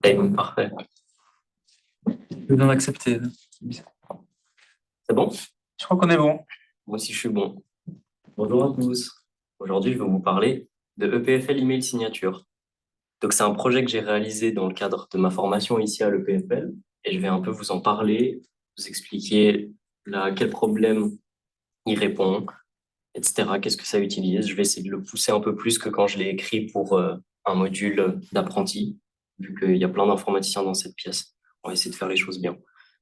Parfait. Je viens d'accepter. C'est bon? Je crois qu'on est bon. Moi aussi, je suis bon. Bonjour à tous. Aujourd'hui, je vais vous parler de EPFL Email Signature. Donc, c'est un projet que j'ai réalisé dans le cadre de ma formation ici à l'EPFL et je vais un peu vous en parler, vous expliquer à quel problème il répond, etc. Qu'est-ce que ça utilise. Je vais essayer de le pousser un peu plus que quand je l'ai écrit pour un module d'apprenti, vu qu'il y a plein d'informaticiens dans cette pièce. On va essayer de faire les choses bien.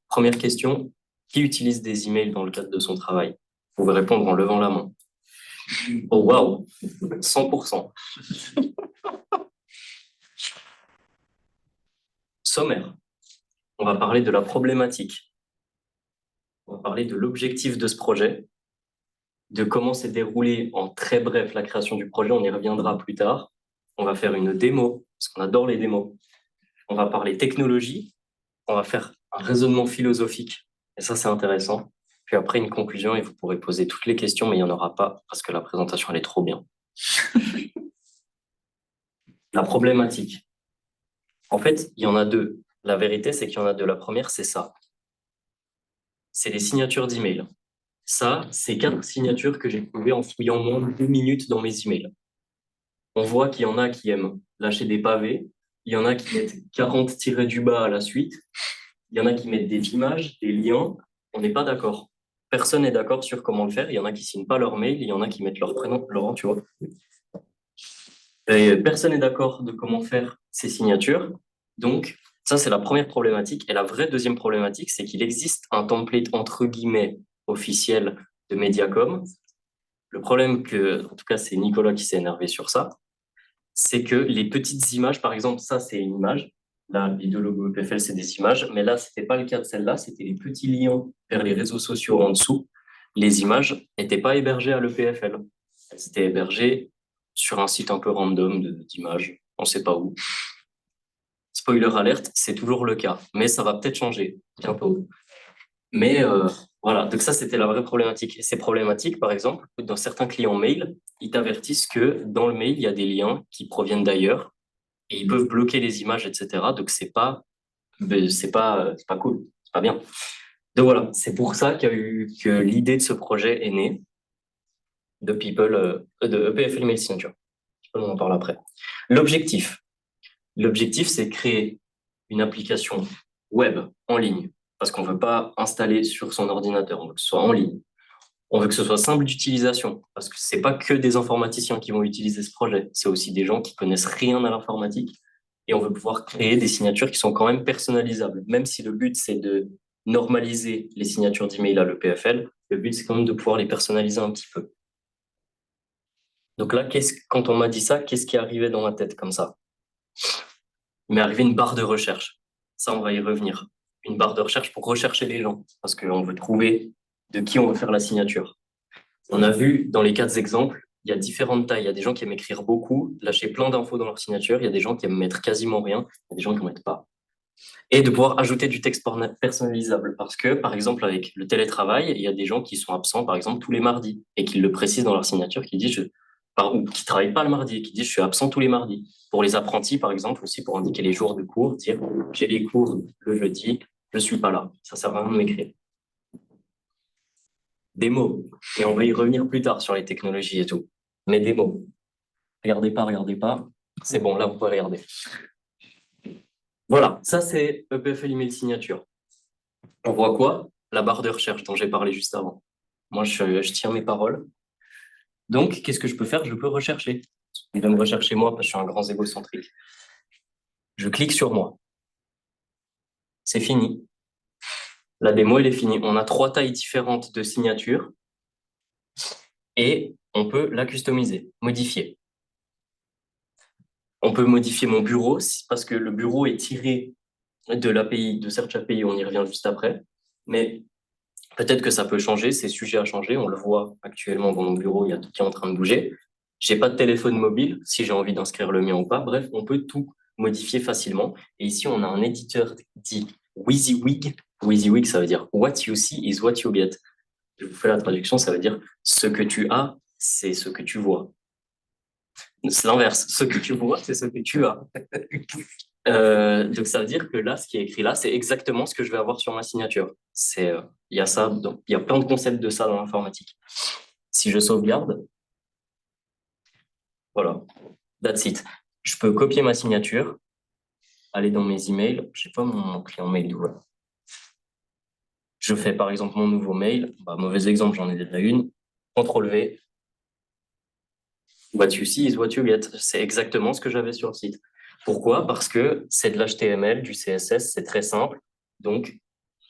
Première question, qui utilise des emails dans le cadre de son travail? Vous pouvez répondre en levant la main. Oh waouh, 100%. Sommaire. On va parler de la problématique. On va parler de l'objectif de ce projet, de comment s'est déroulé en très bref la création du projet. On y reviendra plus tard. On va faire une démo, parce qu'on adore les démos. On va parler technologie. On va faire un raisonnement philosophique. Et ça, c'est intéressant. Puis après, une conclusion et vous pourrez poser toutes les questions, mais il n'y en aura pas parce que la présentation, elle est trop bien. La problématique. En fait, il y en a deux. La vérité, c'est qu'il y en a deux. La première, c'est ça. C'est les signatures d'email. Ça, c'est 4 signatures que j'ai trouvées en fouillant moins de 2 minutes dans mes emails. On voit qu'il y en a qui aiment lâcher des pavés, il y en a qui mettent 40 tirés du bas à la suite, il y en a qui mettent des images, des liens. On n'est pas d'accord. Personne n'est d'accord sur comment le faire. Il y en a qui signent pas leur mail, il y en a qui mettent leur prénom, Laurent, tu vois. Et personne n'est d'accord de comment faire ces signatures. Donc, ça, c'est la première problématique. Et la vraie deuxième problématique, c'est qu'il existe un template entre guillemets officiel de Mediacom. Le problème en tout cas, c'est Nicolas qui s'est énervé sur ça, c'est que les petites images, par exemple, ça, c'est une image. Là, les deux logos EPFL, c'est des images. Mais là, c'était pas le cas de celle-là. C'était les petits liens vers les réseaux sociaux en dessous. Les images n'étaient pas hébergées à l'EPFL. Elles étaient hébergées sur un site un peu random d'images. On sait pas où. Spoiler alerte, c'est toujours le cas. Mais ça va peut-être changer bientôt. Mais voilà, donc ça, c'était la vraie problématique. Et ces problématiques, par exemple, dans certains clients mail, ils t'avertissent que dans le mail, il y a des liens qui proviennent d'ailleurs et ils peuvent bloquer les images, etc. Donc, c'est pas cool, c'est pas bien. Donc voilà, c'est pour ça que l'idée de ce projet est née de EPFL Email Signature. On en parle après. L'objectif. L'objectif, c'est créer une application web en ligne parce qu'on ne veut pas installer sur son ordinateur, on veut que ce soit en ligne. On veut que ce soit simple d'utilisation parce que c'est pas que des informaticiens qui vont utiliser ce projet, c'est aussi des gens qui connaissent rien à l'informatique et on veut pouvoir créer des signatures qui sont quand même personnalisables. Même si le but, c'est de normaliser les signatures d'email à l'EPFL, le but, c'est quand même de pouvoir les personnaliser un petit peu. Donc là, quand on m'a dit ça, qu'est-ce qui arrivait dans ma tête comme ça? Il m'est arrivé une barre de recherche. Ça, on va y revenir. Une barre de recherche pour rechercher les gens, parce qu'on veut trouver de qui on veut faire la signature. On a vu dans les 4 exemples, il y a différentes tailles. Il y a des gens qui aiment écrire beaucoup, lâcher plein d'infos dans leur signature. Il y a des gens qui aiment mettre quasiment rien. Il y a des gens qui n'en mettent pas. Et de pouvoir ajouter du texte personnalisable. Parce que, par exemple, avec le télétravail, il y a des gens qui sont absents, par exemple, tous les mardis, et qui le précisent dans leur signature, qui disent, ou qui travaillent pas le mardi, qui disent, je suis absent tous les mardis. Pour les apprentis, par exemple, aussi pour indiquer les jours de cours, dire, j'ai les cours le jeudi, je suis pas là. Ça sert à rien de m'écrire. Des mots. Et on va y revenir plus tard sur les technologies et tout. Mais des mots. Regardez pas, regardez pas. C'est bon, là, vous pouvez regarder. Voilà, ça, c'est EPFL Email Signature. On voit quoi? La barre de recherche dont j'ai parlé juste avant. Moi, je tiens mes paroles. Donc, qu'est-ce que je peux faire? Je peux rechercher. Il va me rechercher moi parce que je suis un grand égocentrique. Je clique sur moi. C'est fini. La démo, elle est finie. On a 3 tailles différentes de signature et on peut la customiser, modifier. On peut modifier mon bureau parce que le bureau est tiré de l'API, de Search API, on y revient juste après. Mais peut-être que ça peut changer, c'est sujet à changer. On le voit actuellement dans mon bureau, il y a tout qui est en train de bouger. J'ai pas de téléphone mobile, si j'ai envie d'inscrire le mien ou pas. Bref, on peut tout modifier facilement. Et ici, on a un éditeur dit WYSIWYG. WYSIWYG, ça veut dire What you see is what you get. Je vous fais la traduction, ça veut dire ce que tu as, c'est ce que tu vois. C'est l'inverse. Ce que tu vois, c'est ce que tu as. Donc ça veut dire que là, ce qui est écrit là, c'est exactement ce que je vais avoir sur ma signature. Il y a ça, il y a plein de concepts de ça dans l'informatique. Si je sauvegarde, voilà, that's it. Je peux copier ma signature, aller dans mes emails. Je sais pas mon client mail d'où. Je fais par exemple mon nouveau mail. Mauvais exemple, j'en ai déjà une. CTRL V. What you see is what you get. C'est exactement ce que j'avais sur le site. Pourquoi? Parce que c'est de l'HTML, du CSS, c'est très simple. Donc,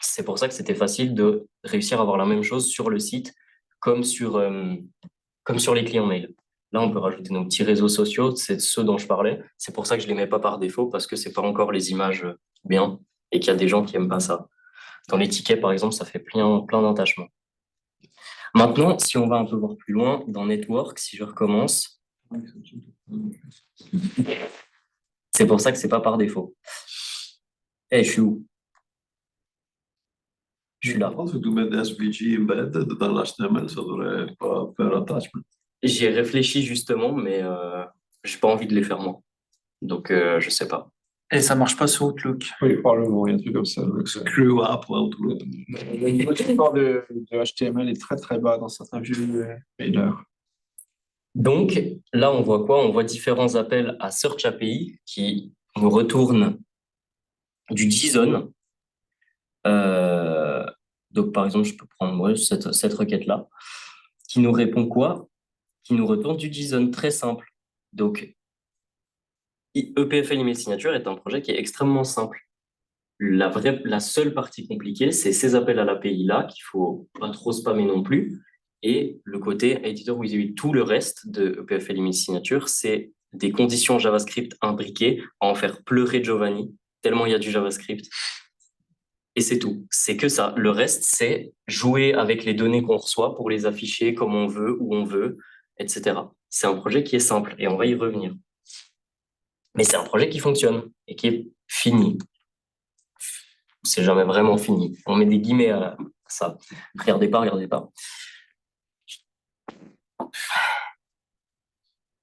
c'est pour ça que c'était facile de réussir à avoir la même chose sur le site comme sur les clients mail. Là, on peut rajouter nos petits réseaux sociaux, c'est ceux dont je parlais. C'est pour ça que je les mets pas par défaut, parce que c'est pas encore les images bien et qu'il y a des gens qui aiment pas ça. Dans les tickets, par exemple, ça fait plein d'attachements. Maintenant, si on va un peu voir plus loin, dans Network, si je recommence, c'est pour ça que c'est pas par défaut. Je suis où? Je suis là. Je pense que tu mets des SVG embedded dans l'HTML, ça devrait pas faire attachment. J'y ai réfléchi justement, mais j'ai pas envie de les faire moi. Donc, je sais pas. Et ça marche pas sur Outlook. Oui, probablement, il y a un truc comme ça. Screw up ou Outlook. Le support de HTML est très très bas dans certains vieux mailers. Donc, là, on voit quoi? On voit différents appels à Search API qui nous retournent du JSON. Donc, par exemple, je peux prendre cette requête-là, qui nous répond quoi? Qui nous retourne du JSON, très simple. Donc, EPFL Email Signature est un projet qui est extrêmement simple. La seule partie compliquée, c'est ces appels à l'API-là, qu'il faut pas trop spammer non plus. Et le côté Editor WYSIWYG, tout le reste de EPFL Email Signature, c'est des conditions JavaScript imbriquées à en faire pleurer Giovanni, tellement il y a du JavaScript. Et c'est tout. C'est que ça. Le reste, c'est jouer avec les données qu'on reçoit pour les afficher comme on veut, où on veut, etc. C'est un projet qui est simple et on va y revenir. Mais c'est un projet qui fonctionne et qui est fini. C'est jamais vraiment fini. On met des guillemets à ça. Regardez pas.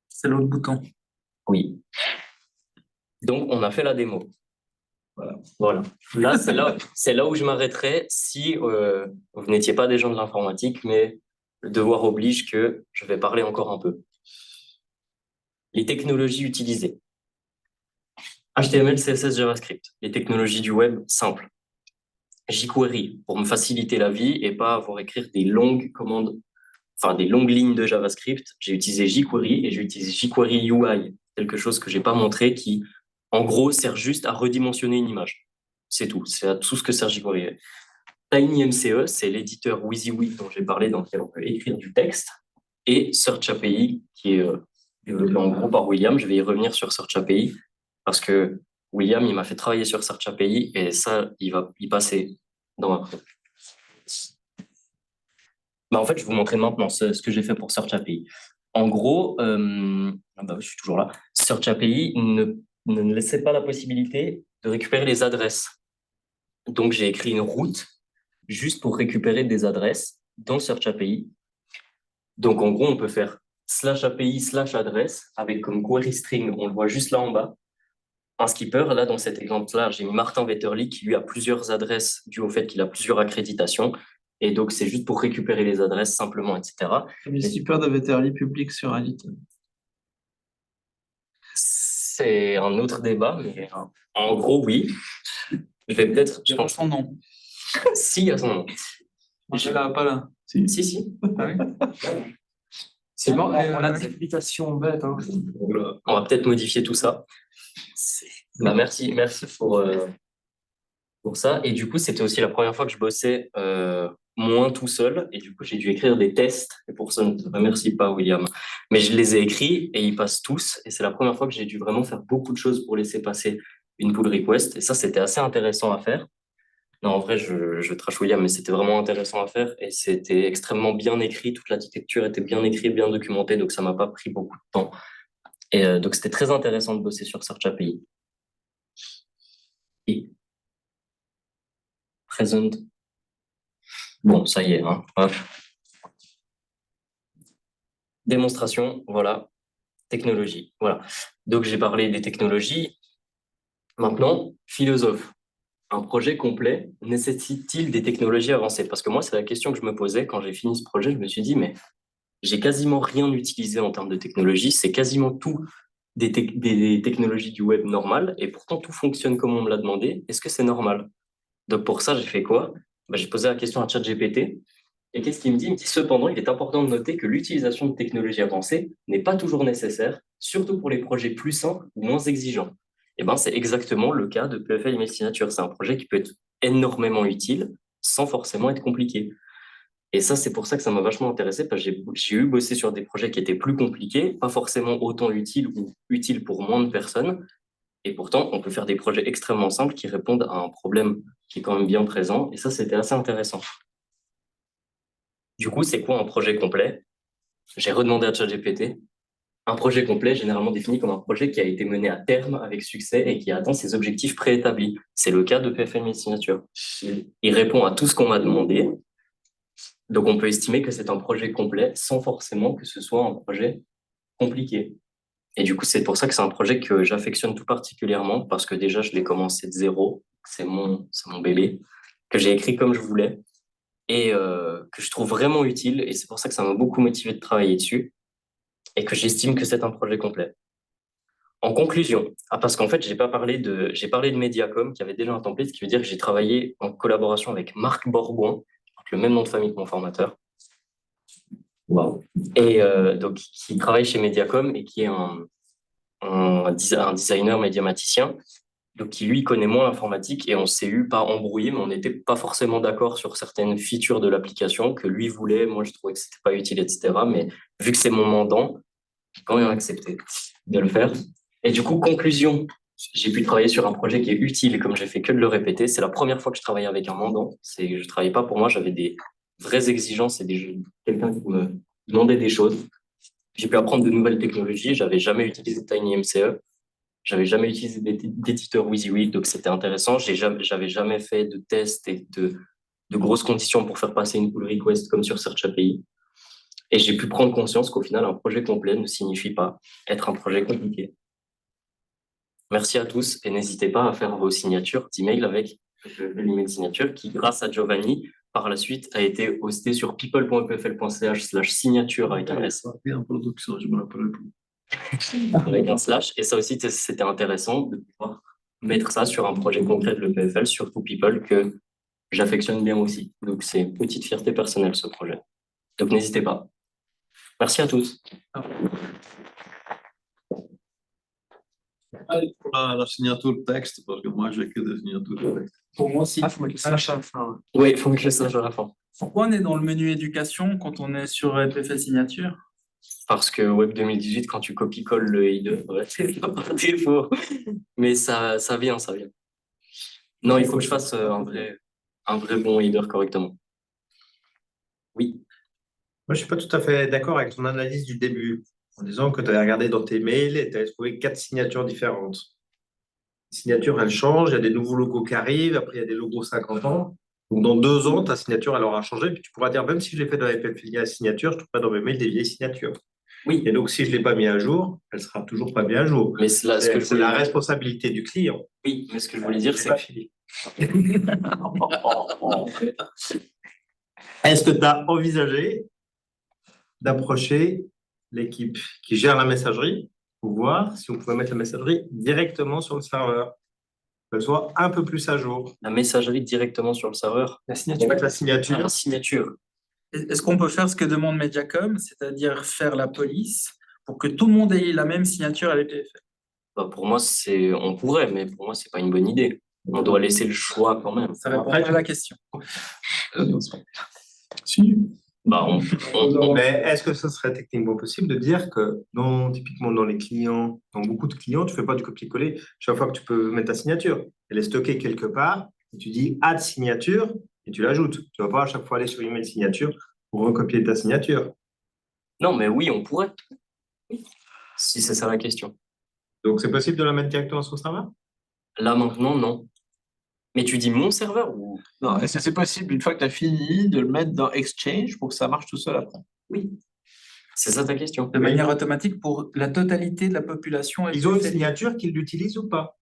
C'est l'autre bouton. Oui. Donc, on a fait la démo. Voilà. Là, c'est là où je m'arrêterai si vous n'étiez pas des gens de l'informatique, mais le devoir oblige que je vais parler encore un peu. Les technologies utilisées. HTML, CSS, JavaScript. Les technologies du web simples. jQuery pour me faciliter la vie et pas avoir à écrire des longues commandes, enfin des longues lignes de JavaScript. J'ai utilisé jQuery et j'ai utilisé jQuery UI, quelque chose que j'ai pas montré qui, en gros, sert juste à redimensionner une image. C'est tout. C'est à tout ce que sert jQuery. TinyMCE, c'est l'éditeur WYSIWYG dont j'ai parlé, dans lequel on peut écrire du texte, et Search API, qui est développé en gros par William. Je vais y revenir sur Search API, parce que William, il m'a fait travailler sur Search API, et ça, il va y passer dans ma pré. En fait, je vais vous montrer maintenant ce que j'ai fait pour Search API. En gros, je suis toujours là. Search API ne laissait pas la possibilité de récupérer les adresses. Donc, j'ai écrit une route juste pour récupérer des adresses dans Search API. Donc, en gros, on peut faire /API/adresse avec comme query string, on le voit juste là en bas, un skipper. Là, dans cet exemple-là, j'ai mis Martin Vetterli qui, lui, a plusieurs adresses dû au fait qu'il a plusieurs accréditations. Et donc, c'est juste pour récupérer les adresses simplement, etc. Les skippers de Vetterli public sur Reddit. C'est un autre débat, mais en gros, oui. Je vais peut-être. Je pense son nom. Si, il y a son nom. Je l'ai pas là. Si. Ah oui. C'est bon, on a des applications bêtes. Hein. On va peut-être modifier tout ça. Merci pour ça. Et du coup, c'était aussi la première fois que je bossais moins tout seul. Et du coup, j'ai dû écrire des tests. Et pour ça, je ne te remercie pas, William. Mais je les ai écrits et ils passent tous. Et c'est la première fois que j'ai dû vraiment faire beaucoup de choses pour laisser passer une pull request. Et ça, c'était assez intéressant à faire. Non, en vrai, je trash William, mais c'était vraiment intéressant à faire. Et c'était extrêmement bien écrit. Toute l'architecture était bien écrite, bien documentée. Donc, ça m'a pas pris beaucoup de temps. Et donc, c'était très intéressant de bosser sur Search API. Et present. Bon, ça y est. Hein. Hop. Démonstration, voilà. Technologie, voilà. Donc, j'ai parlé des technologies. Maintenant, philosophe, un projet complet nécessite-t-il des technologies avancées? Parce que moi, c'est la question que je me posais quand j'ai fini ce projet. Je me suis dit, mais j'ai quasiment rien utilisé en termes de technologie. C'est quasiment tout des technologies du web normales. Et pourtant, tout fonctionne comme on me l'a demandé. Est-ce que c'est normal? Donc, pour ça, j'ai fait quoi? Bah, j'ai posé la question à ChatGPT. Et qu'est-ce qu'il me dit? Il me dit, cependant, il est important de noter que l'utilisation de technologies avancées n'est pas toujours nécessaire, surtout pour les projets plus simples ou moins exigeants. Et ben, c'est exactement le cas de PFL Email Signature. C'est un projet qui peut être énormément utile sans forcément être compliqué. Et ça, c'est pour ça que ça m'a vachement intéressé, parce que j'ai eu bossé sur des projets qui étaient plus compliqués, pas forcément autant utiles ou utiles pour moins de personnes. Et pourtant, on peut faire des projets extrêmement simples qui répondent à un problème qui est quand même bien présent. Et ça, c'était assez intéressant. Du coup, c'est quoi un projet complet? J'ai redemandé à ChatGPT. Un projet complet, généralement défini comme un projet qui a été mené à terme avec succès et qui atteint ses objectifs préétablis. C'est le cas de PFL Signature. Il répond à tout ce qu'on m'a demandé. Donc, on peut estimer que c'est un projet complet sans forcément que ce soit un projet compliqué. Et du coup, c'est pour ça que c'est un projet que j'affectionne tout particulièrement parce que déjà, je l'ai commencé de zéro. C'est mon bébé que j'ai écrit comme je voulais et que je trouve vraiment utile. Et c'est pour ça que ça m'a beaucoup motivé de travailler dessus et que j'estime que c'est un projet complet. En conclusion, parce qu'en fait, j'ai parlé de Mediacom qui avait déjà un template, ce qui veut dire que j'ai travaillé en collaboration avec Marc Borgoin, le même nom de famille que mon formateur. Wow. Et donc, qui travaille chez Mediacom et qui est un designer médiamaticien, donc qui lui connaît moins l'informatique et on s'est eu pas embrouillé, mais on n'était pas forcément d'accord sur certaines features de l'application que lui voulait. Moi, je trouvais que c'était pas utile, etc. Mais vu que c'est mon mandant, j'ai quand même accepté de le faire. Et du coup, conclusion, j'ai pu travailler sur un projet qui est utile et comme j'ai fait que de le répéter, c'est la première fois que je travaillais avec un mandant. Je travaillais pas pour moi, j'avais des vraies exigences et quelqu'un qui me demandait des choses. J'ai pu apprendre de nouvelles technologies. J'avais jamais utilisé TinyMCE. J'avais jamais utilisé d'éditeur WYSIWYG, donc c'était intéressant. J'avais jamais fait de tests et de grosses conditions pour faire passer une pull request comme sur Search API. Et j'ai pu prendre conscience qu'au final, un projet complet ne signifie pas être un projet compliqué. Merci à tous et n'hésitez pas à faire vos signatures d'email avec l'email signature qui, grâce à Giovanni, par la suite, a été hosté sur people.pfl.ch/signature avec un S. En production, je me rappelle plus. Avec un slash. Et ça aussi, c'était intéressant de pouvoir mettre ça sur un projet concret de l'EPFL, surtout People, que j'affectionne bien aussi. Donc, c'est une petite fierté personnelle, ce projet. Donc, n'hésitez pas. Merci à tous. Allez, pour la signature texte, parce que moi, j'ai que des signatures texte. Pour moi aussi, il faut que ça sache à la fin. Oui, il faut que je le sache à la fin. Pourquoi on est dans le menu éducation quand on est sur PFL Signature? Parce que Web 2018, quand tu copies-colles le header, ouais, c'est pas par défaut. Mais ça vient, ça vient. Non, il faut que je fasse un vrai bon header correctement. Oui. Moi, je suis pas tout à fait d'accord avec ton analyse du début, en disant que tu avais regardé dans tes mails et tu avais trouvé 4 signatures différentes. Les signatures, elles changent, il y a des nouveaux logos qui arrivent, après il y a des logos 50 ans. Donc, dans 2 ans, ta signature, elle aura changé, puis tu pourras dire, même si je l'ai fait dans les PFL signature, je trouverai dans mes mails des vieilles signatures. Oui. Et donc, si je ne l'ai pas mis à jour, elle sera toujours pas mis à jour. Mais c'est la responsabilité du client. Oui, mais ce que je voulais dire, c'est pas fini. Est-ce que tu as envisagé d'approcher l'équipe qui gère la messagerie pour voir si on pouvait mettre la messagerie directement sur le serveur, qu'elle soit un peu plus à jour? la messagerie directement sur le serveur. La signature. Mettre la signature. La signature. Est-ce qu'on peut faire ce que demande Mediacom, c'est-à-dire faire la police pour que tout le monde ait la même signature à l'EPFL? Bah, pour moi, on pourrait, mais pour moi, c'est pas une bonne idée. On doit laisser le choix quand même. Ça répond à la question. Si. Bah, Mais est-ce que ce serait techniquement possible de dire que, typiquement dans les clients, dans beaucoup de clients, tu ne fais pas du copier-coller. Chaque fois que tu peux mettre ta signature, elle est stockée quelque part, et tu dis add signature, et tu l'ajoutes. Tu ne vas pas à chaque fois aller sur email signature pour recopier ta signature. Non, mais oui, on pourrait. Oui. Si c'est ça la question. Donc, c'est possible de la mettre directement sur le serveur? Là, maintenant, non. Mais tu dis mon serveur ou… Non, est-ce que c'est possible, une fois que tu as fini, de le mettre dans Exchange pour que ça marche tout seul après? Oui. C'est ça ta question. De manière automatique pour la totalité de la population. Ils ont une signature qu'ils l'utilisent ou pas?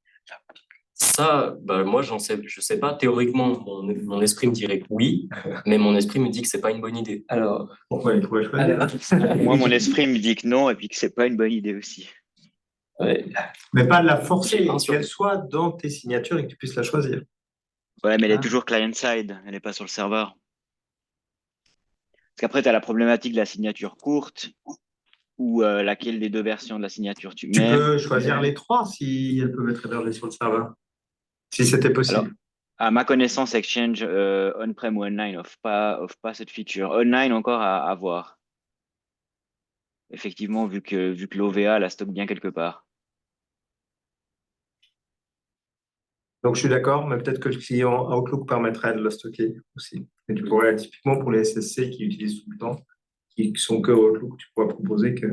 Ça, bah, moi, je sais pas. Théoriquement, mon esprit me dirait que oui, mais mon esprit me dit que c'est pas une bonne idée. Alors, Pourquoi il pourrait choisir? Moi, mon esprit me dit que non et puis que c'est pas une bonne idée aussi. Ouais. Mais pas de la forcer, J'ai un sur- qu'elle soit dans tes signatures et que tu puisses la choisir. Ouais, mais elle Ah. est toujours client-side, elle n'est pas sur le serveur. Parce qu'après, tu as la problématique de la signature courte ou laquelle des deux versions de la signature tu Tu mets. peux choisir les trois si elles peuvent être hébergées sur le serveur. Si c'était possible. Alors, à ma connaissance, Exchange on-prem ou online offre pas cette feature. Online encore à voir. Effectivement, vu que l'OVA la stocke bien quelque part. Donc, je suis d'accord, mais peut-être que le client Outlook permettrait de le stocker aussi. Et tu pourrais, typiquement pour les SSC qui utilisent tout le temps, qui sont que Outlook, tu pourrais proposer que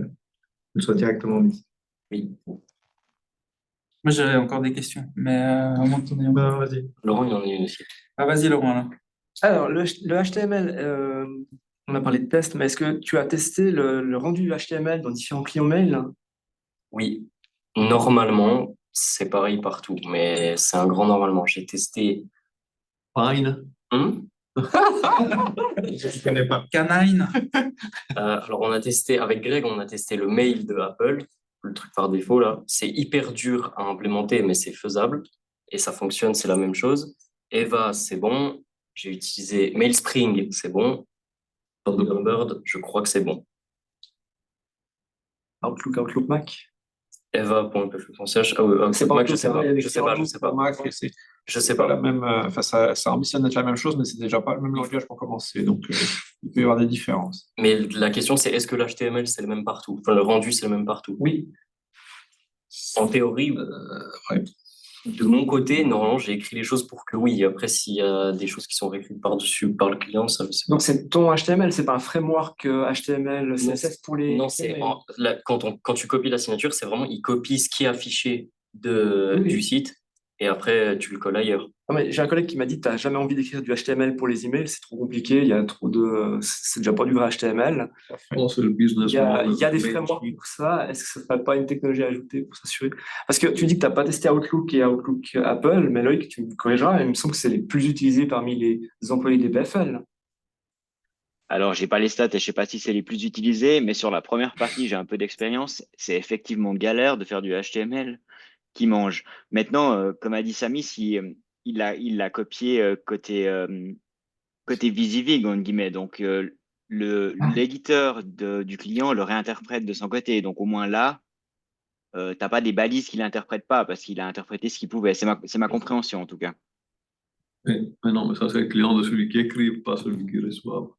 soit directement mis. Oui. Moi, j'avais encore des questions, mais à moins que t'en aies une. Ben, vas-y. Laurent, il en a une aussi. Ah, vas-y, Laurent, là. alors le HTML, on a parlé de test, mais est-ce que tu as testé le rendu HTML dans différents clients mail? Oui. Normalement, c'est pareil partout, mais c'est un grand normalement. J'ai testé. Fine. Je ne connais pas. Canine. Alors, on a testé, avec Greg, on a testé le mail de Apple, le truc par défaut, là. C'est hyper dur à implémenter, mais c'est faisable. Et ça fonctionne, c'est la même chose. Eva, c'est bon. J'ai utilisé MailSpring, c'est bon. Thunderbird, je crois que c'est bon. Outlook Mac. Eva.pf.ch. Ah oui, Outlook Mac, je sais pas. Je sais pas, je sais pas. Mac, c'est Je sais pas pas. la même. Enfin, ça ambitionne d'être la même chose, mais c'est déjà pas le même langage pour commencer. Donc, il peut y avoir des différences. Mais la question, c'est est-ce que l'HTML, c'est le même partout? Enfin, le rendu, c'est le même partout. Oui. En théorie, Ouais. de mon côté, normalement, j'ai écrit les choses pour que oui. Après, s'il y a des choses qui sont réécrites par-dessus, par le client, ça, je sais pas. Donc, c'est ton HTML, c'est pas un framework HTML, CSS pour les. Non, c'est quand tu copies la signature, c'est vraiment, il copie ce qui est affiché Oui. du site et après, tu le colles ailleurs. Non, mais j'ai un collègue qui m'a dit tu n'as jamais envie d'écrire du HTML pour les emails, c'est trop compliqué, il y a trop de. C'est déjà pas du vrai HTML. Oh, c'est le business Il y a model. des frameworks pour ça. Est-ce que ce ne serait pas une technologie à ajouter pour s'assurer? Parce que tu dis que tu n'as pas testé Outlook et Outlook Apple, mais Loïc, tu me corrigeras, il me semble que c'est les plus utilisés parmi les employés des BFL. Alors, j'ai pas les stats et je sais pas si c'est les plus utilisés, mais sur la première partie, j'ai un peu d'expérience. C'est effectivement galère de faire du HTML qui mange. Maintenant, comme a dit Samy, si il l'a copié côté VisiVig, on guillemets. Donc, l'éditeur du client le réinterprète de son côté. Donc, au moins là, t'as pas des balises qu'il n'interprète pas parce qu'il a interprété ce qu'il pouvait. C'est ma compréhension en tout cas. Mais non, mais ça, c'est le client de celui qui écrit, pas celui qui reçoit.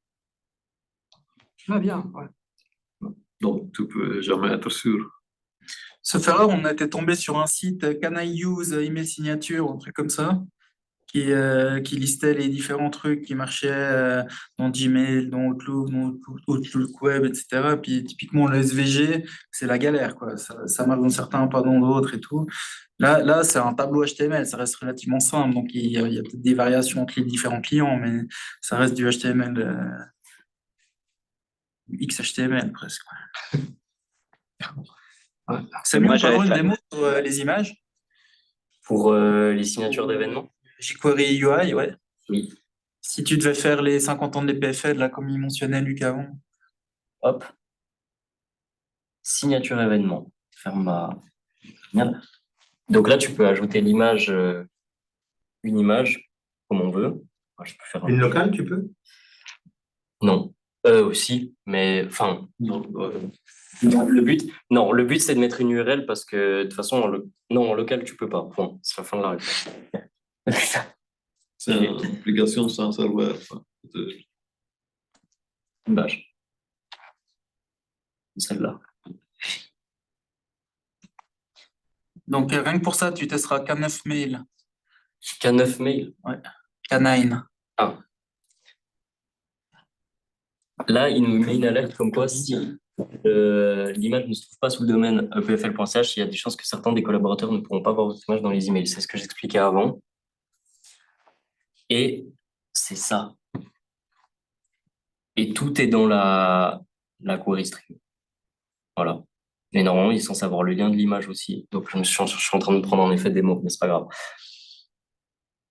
Ah bien, ouais. Donc, tu peux jamais être sûr. Sauf erreur, on était tombé sur un site Can I use email signature, un truc comme ça, qui listait les différents trucs qui marchaient dans Gmail, dans Outlook, Outlook Web, etc. Puis typiquement le SVG, c'est la galère, quoi. Ça marche dans certains, pas dans d'autres et tout. Là, c'est un tableau HTML, ça reste relativement simple, donc il y a peut-être des variations entre les différents clients, mais ça reste du HTML, XHTML presque. C'est mieux, Moi, on peut j'avais avoir une fait- démo sur les images. Pour les signatures d'événements, jQuery UI, ouais. oui. Si tu devais faire les 50 ans de l'EPFL, là, comme il mentionnait Luc avant. Hop. Signature événement. Ferme ma. Merde. Donc là, tu peux ajouter une image, comme on veut. Moi, je peux faire Une locale, tu peux? Non. Aussi, mais enfin, le but, c'est de mettre une URL parce que de toute façon, non, en local, tu peux pas. Point. C'est la fin de la réponse. C'est une application sans serveur. Enfin, Une page. Celle-là. Donc, rien que pour ça, tu testeras K9 Mail. K9 mail. K9. Ah. Là, il nous met une alerte comme quoi si l'image ne se trouve pas sous le domaine epfl.ch, il y a des chances que certains des collaborateurs ne pourront pas voir votre image dans les emails. C'est ce que j'expliquais avant. Et c'est ça. Et tout est dans la query string. Voilà. Mais normalement, ils sont censés avoir le lien de l'image aussi. Donc, je suis en train de prendre en effet des mots, mais c'est pas grave.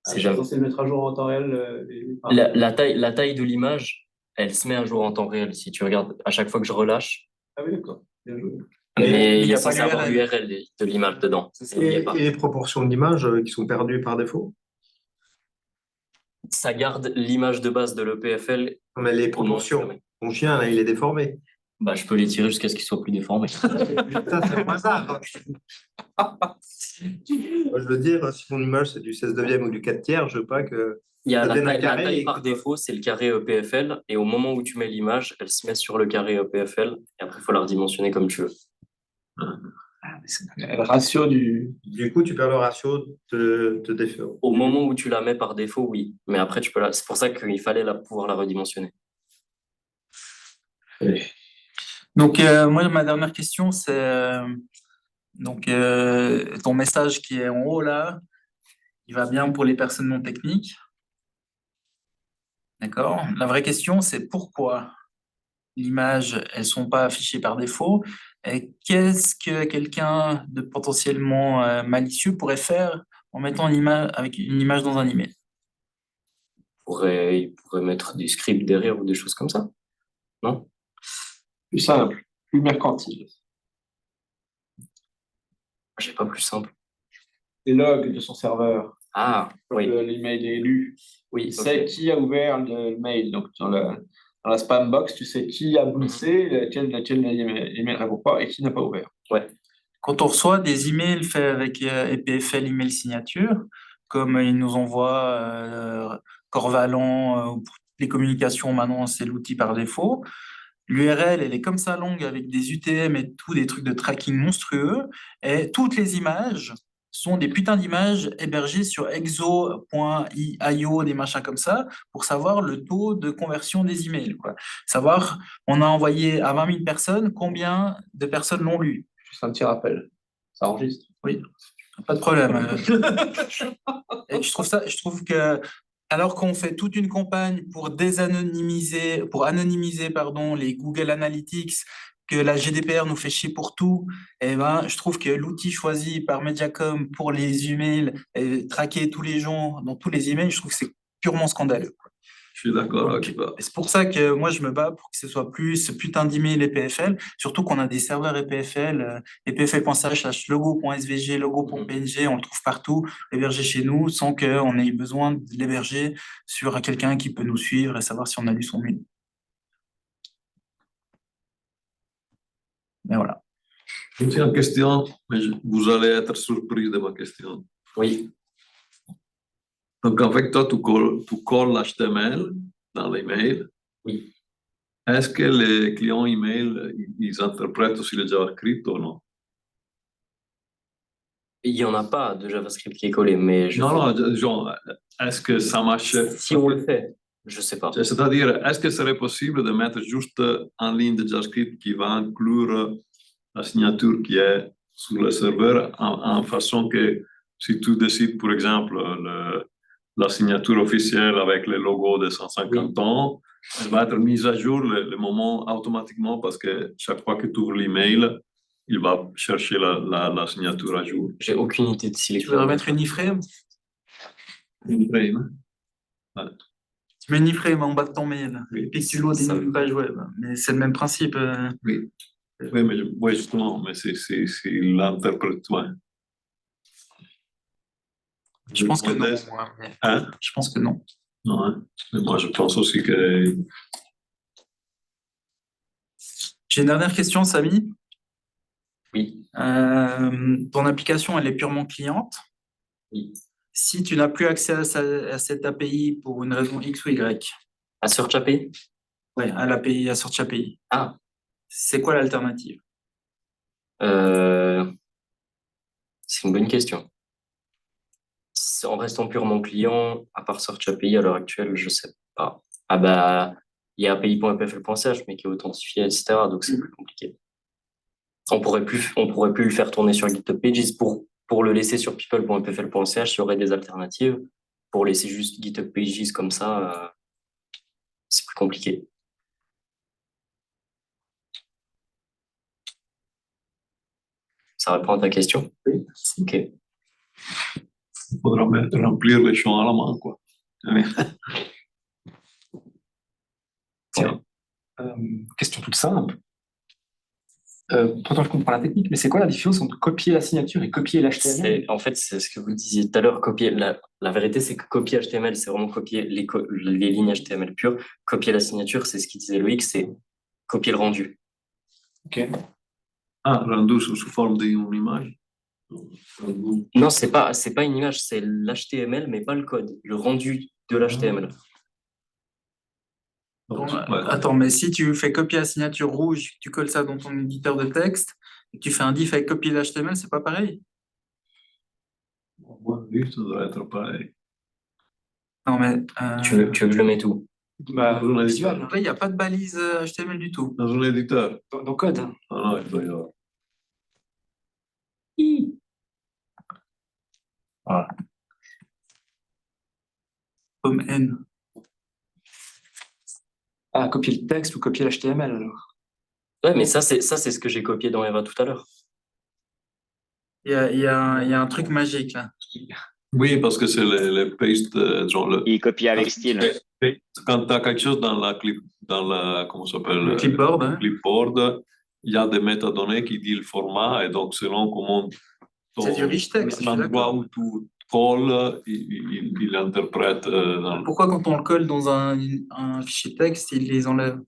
C'est jamais. censé le mettre à jour en temps réel. La taille de l'image, elle se met à jour en temps réel. Si tu regardes, à chaque fois que je relâche, Ah oui, d'accord. Bien joué. mais il il y est a pas censé avoir l'URL. l'URL de l'image dedans. C'est ça. Il y est Et pas. les proportions d'image qui sont perdues par défaut? Ça garde l'image de base de l'EPFL. Mais les au moment où tu la proportions. mets. Ton chien, là, il est déformé. Bah, je peux les tirer jusqu'à ce qu'ils soient plus déformés. Putain, c'est pas ça. Moi, je veux dire, si mon image c'est du 16/9 ou du 4/3, je veux pas que Il y a ça devienne un la carré taille et par que- défaut, c'est le carré EPFL. Et au moment où tu mets l'image, elle se met sur le carré EPFL. Et après, il faut la redimensionner comme tu veux. Le ratio du. Du coup, tu perds le ratio de défaut. Au moment où tu la mets par défaut, oui. Mais après, tu peux la. C'est pour ça qu'il fallait pouvoir la redimensionner. Donc, moi, ma dernière question, c'est ton message qui est en haut là, il va bien pour les personnes non techniques. D'accord? La vraie question, c'est pourquoi l'image, elles sont pas affichées par défaut et qu'est-ce que quelqu'un de potentiellement malicieux pourrait faire en mettant une image, avec une image dans un email? Il pourrait mettre des scripts derrière ou des choses comme ça. Non? Plus simple, plus mercantile. J'ai pas plus simple. Les logs de son serveur. Ah, Quand oui. l'email est lu. Oui, Tu sais ok. qui a ouvert le mail. Donc, dans la spam box, tu sais qui a glissé, laquelle l'email répond pas et qui n'a pas ouvert. Ouais. Quand on reçoit des emails faits avec EPFL email signature, comme ils nous envoient Corvalan pour toutes les communications, maintenant c'est l'outil par défaut. L'URL, elle est comme ça longue avec des UTM et tout, des trucs de tracking monstrueux. Et toutes les images sont des putains d'images hébergées sur exo.io, des machins comme ça, pour savoir le taux de conversion des emails, quoi. Savoir, on a envoyé à 20 000 personnes, combien de personnes l'ont lu. Juste un petit rappel. Ça enregistre. Oui, pas de problème. Et je trouve que alors qu'on fait toute une campagne pour désanonymiser, pour anonymiser, pardon, les Google Analytics, que la GDPR nous fait chier pour tout, eh ben, je trouve que l'outil choisi par Mediacom pour les emails et traquer tous les gens dans tous les emails, je trouve que c'est purement scandaleux. Je suis d'accord Donc, avec toi. et c'est pour ça que moi, je me bats pour que ce soit plus ce putain d'email EPFL, surtout qu'on a des serveurs EPFL, epfl.ch/logo.svg, logo.png, on le trouve partout, hébergé chez nous, sans qu'on ait besoin de l'héberger sur quelqu'un qui peut nous suivre et savoir si on a lu son mail. Mais voilà. Une seule question, mais vous allez être surpris de ma question. Oui. Donc, en fait, toi, tu colles l'HTML dans l'email. Oui. Est-ce que les clients email, ils interprètent aussi le JavaScript ou non? Il n'y en a pas de JavaScript qui est collé, mais Non, genre, est-ce que ça marche? si on le fait, je sais pas. C'est-à-dire, est-ce que ce serait possible de mettre juste en ligne de JavaScript qui va inclure la signature qui est sur le serveur en façon que si tu décides, par exemple, la signature officielle avec le logo de 150 ans, elle va être mise à jour le moment automatiquement parce que chaque fois que tu ouvres l'email, il va chercher la signature à jour. J'ai aucune idée de si les Tu voudrais mettre une iframe? Une frame. Tu mets une iframe en bas de ton mail, Oui. et puis tu loads une page web. Mais c'est le même principe. Oui, oui, mais oui, justement, mais c'est l'interprétation. Je pense que non. Modeste. Moi, mais Hein? je pense que non. Non, hein? Mais moi, je pense aussi que J'ai une dernière question, Samy. Oui. Ton application, elle est purement cliente. Oui. Si tu n'as plus accès à cette API pour une raison X ou Y, À Search API? ouais, à l'API, à Search API, Ah, c'est quoi l'alternative? c'est une bonne question. En restant purement client, à part Search API à l'heure actuelle, je sais pas. Ah bah, il y a api.epfl.ch, mais qui est authentifié, etc. Donc c'est plus compliqué. On pourrait plus le faire tourner sur GitHub Pages pour le laisser sur people.epfl.ch, il y aurait des alternatives. Pour laisser juste GitHub Pages comme ça, c'est plus compliqué. Ça répond à ta question? Oui. Ok. faudra remplir les champs à la main, quoi. Tiens, question toute simple. Pourtant, je comprends la technique, mais c'est quoi la différence entre copier la signature et copier l'HTML? En fait, c'est ce que vous disiez tout à l'heure, copier. La vérité, c'est que copier HTML, c'est vraiment copier les lignes HTML pures. Copier la signature, c'est ce qu'il disait Loïc, c'est copier le rendu. Ok. Ah, rendu sous forme d'une image. Non, c'est pas une image, c'est l'HTML, mais pas le code, le rendu de l'HTML. Attends, mais si tu fais copier la signature rouge, tu colles ça dans ton éditeur de texte, et que tu fais un diff avec copier l'HTML, c'est pas pareil? Oui, ça doit être pareil. Non, mais Tu veux que je le mette où? Bah, Dans un visuel, éditeur. là, il n'y a pas de balise HTML du tout. Dans un éditeur. dans code. Ah non, il doit y avoir. Comme N. Ah, copier le texte ou copier l'HTML alors. Ouais, mais ça, c'est ce que j'ai copié dans Eva tout à l'heure. Il y a un truc magique là. Oui, parce que c'est les paste, genre Il copie avec style. quand tu as quelque chose dans comment ça s'appelle? Le clipboard, hein. Clipboard, il y a des métadonnées qui disent le format, et donc selon comment C'est du rich text, je suis l'endroit d'accord. où tu colles, il interprète Pourquoi quand on le colle dans un fichier texte, il les enlève?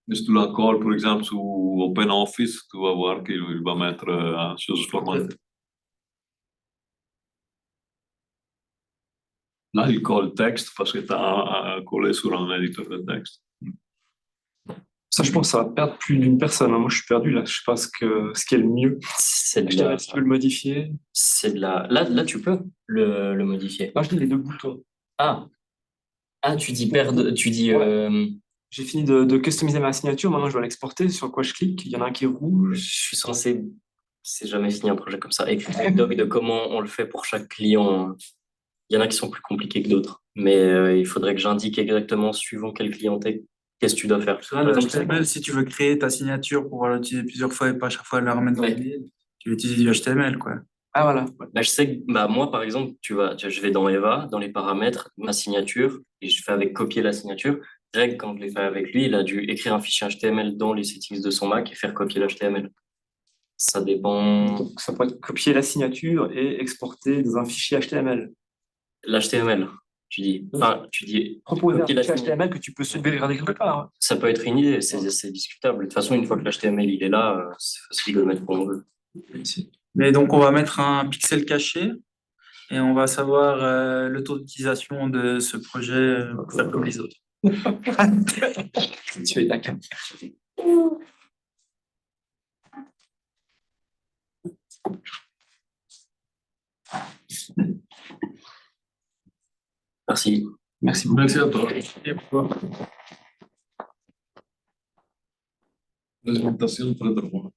Mais si tu la colles, par exemple, sur OpenOffice, tu vas voir qu'il va mettre une chose formatée. Là, il colle texte parce que tu as collé sur un éditeur de texte. Ça, je pense que ça va perdre plus d'une personne, hein. Moi, je suis perdu là. Je sais pas ce qui est le mieux. C'est de HTML, la, tu peux le modifier. c'est de la. Là, tu peux le modifier. Là, je dis les deux boutons. Ah, tu dis perdre, tu dis. Ouais. J'ai fini de customiser ma signature. Maintenant, je dois l'exporter. Sur quoi je clique? Il y en a un qui est Je rouge. suis censé. C'est jamais fini un projet comme ça. Écrire un doc de comment on le fait pour chaque client. Il y en a qui sont plus compliqués que d'autres. Mais il faudrait que j'indique exactement, suivant quelle clientèle, qu'est-ce que tu dois faire. Tu vois, le HTML, si tu veux créer ta signature pour pouvoir l'utiliser plusieurs fois et pas à chaque fois la remettre dans Ouais. le mail, tu vas utiliser du HTML, quoi. Ah, voilà. Bah, je sais que moi, par exemple, je vais dans Eva, dans les paramètres, ma signature, et je fais avec copier la signature. Greg, quand je l'ai fait avec lui, il a dû écrire un fichier HTML dans les settings de son Mac et faire copier l'HTML. Ça dépend. Donc, ça peut être copier la signature et exporter dans un fichier HTML. L'HTML, tu dis. Enfin, tu dis. Proposer un copier la fichier signature. HTML que tu peux sauvegarder quelque part, hein. Ça peut être une idée, c'est discutable. De toute façon, une fois que l'HTML il est là, c'est facile de le mettre où on veut. Mais donc, on va mettre un pixel caché et on va savoir le taux d'utilisation de ce projet pour faire comme les autres. Tu es d'accord. Merci. Merci beaucoup. Merci à toi. Présentation très drôle.